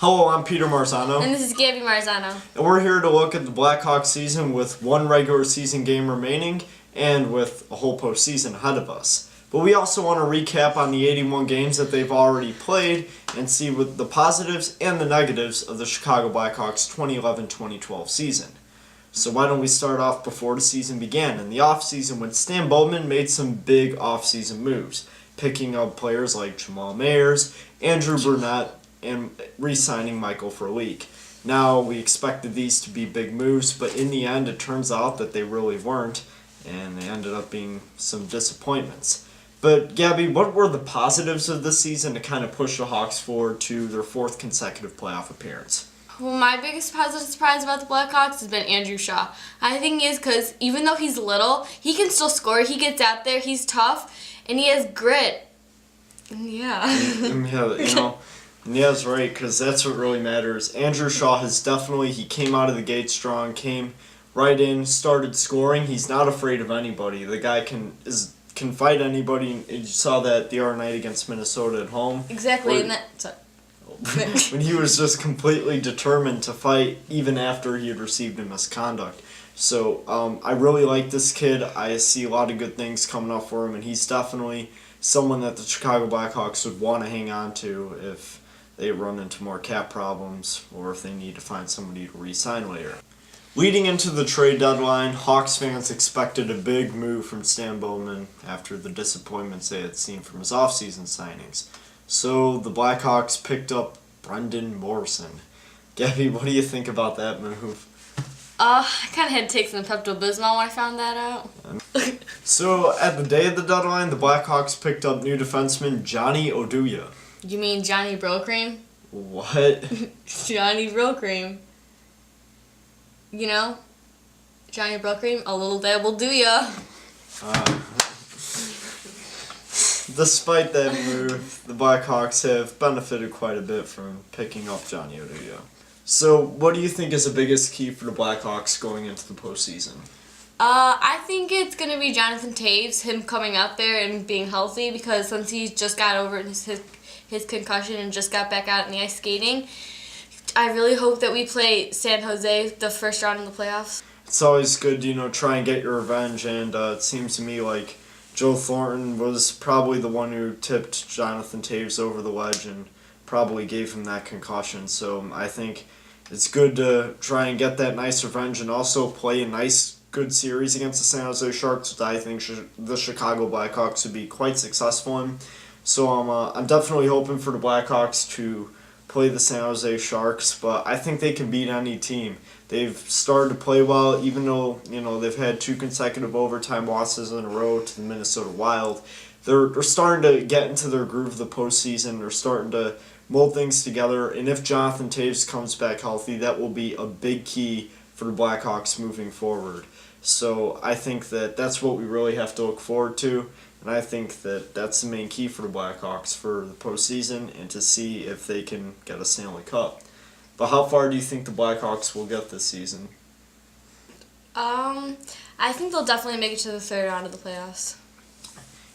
Hello, I'm Peter Marzano. And this is Gabby Marzano. And we're here to look at the Blackhawks season with one regular season game remaining and with a whole postseason ahead of us. But we also want to recap on the 81 games that they've already played and see what the positives and the negatives of the Chicago Blackhawks 2011-2012 season. So why don't we start off before the season began, in the offseason when Stan Bowman made some big offseason moves, picking up players like Jamal Mayers, Andrew Brunette, and re-signing Michael Frolik. Now, we expected these to be big moves, but in the end, it turns out that they really weren't, and they ended up being some disappointments. But, Gabby, what were the positives of this season to kind of push the Hawks forward to their fourth consecutive playoff appearance? Well, my biggest positive surprise about the Blackhawks has been Andrew Shaw. I think he is because even though he's little, he can still score. He gets out there, he's tough, and he has grit. Yeah. Yeah, that's right, because that's what really matters. Andrew Shaw he came out of the gate strong, came right in, started scoring. He's not afraid of anybody. The guy can fight anybody. You saw that the other night against Minnesota at home. Exactly, when he was just completely determined to fight even after he had received a misconduct. So I really like this kid. I see a lot of good things coming up for him, and he's definitely someone that the Chicago Blackhawks would want to hang on to if they run into more cap problems or if they need to find somebody to re-sign later. Leading into the trade deadline, Hawks fans expected a big move from Stan Bowman after the disappointments they had seen from his offseason signings. So the Blackhawks picked up Brendan Morrison. Gabby, what do you think about that move? I kind of had to take some Pepto-Bismol when I found that out. So at the day of the deadline, the Blackhawks picked up new defenseman Johnny Oduya. You mean Johnny Brocream? What? Johnny Brocream. You know? Johnny Brocream, a little dab will do ya. Despite that move, the Blackhawks have benefited quite a bit from picking up Johnny Oduya. So, what do you think is the biggest key for the Blackhawks going into the postseason? I think it's going to be Jonathan Toews, him coming out there and being healthy, because since he's just got over his concussion and just got back out in the ice skating, I really hope that we play San Jose the first round in the playoffs. It's always good to, try and get your revenge, and it seems to me like Joe Thornton was probably the one who tipped Jonathan Toews over the ledge and probably gave him that concussion. So I think it's good to try and get that nice revenge and also play a nice, good series against the San Jose Sharks, which I think the Chicago Blackhawks would be quite successful in. So I'm definitely hoping for the Blackhawks to play the San Jose Sharks, but I think they can beat any team. They've started to play well, even though they've had 2 consecutive overtime losses in a row to the Minnesota Wild. They're starting to get into their groove of the postseason. They're starting to mold things together, and if Jonathan Toews comes back healthy, that will be a big key for the Blackhawks moving forward. So I think that that's what we really have to look forward to, and I think that that's the main key for the Blackhawks for the postseason and to see if they can get a Stanley Cup. But how far do you think the Blackhawks will get this season? I think they'll definitely make it to the third round of the playoffs.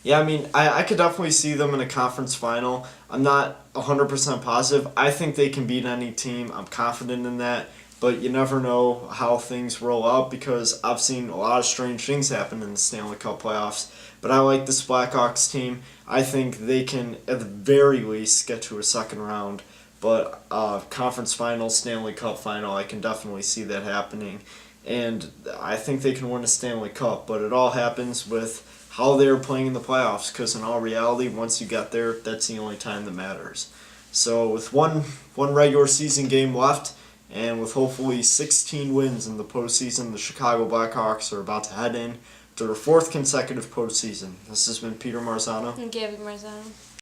Yeah, I could definitely see them in a conference final. I'm not 100% positive. I think they can beat any team. I'm confident in that. But you never know how things roll out because I've seen a lot of strange things happen in the Stanley Cup playoffs. But I like this Blackhawks team. I think they can, at the very least, get to a second round. But conference final, Stanley Cup final, I can definitely see that happening. And I think they can win a Stanley Cup. But it all happens with how they're playing in the playoffs, because in all reality, once you get there, that's the only time that matters. So with one regular season game left, and with hopefully 16 wins in the postseason, the Chicago Blackhawks are about to head in to their 4th consecutive postseason. This has been Peter Marzano. And Gabby Marzano.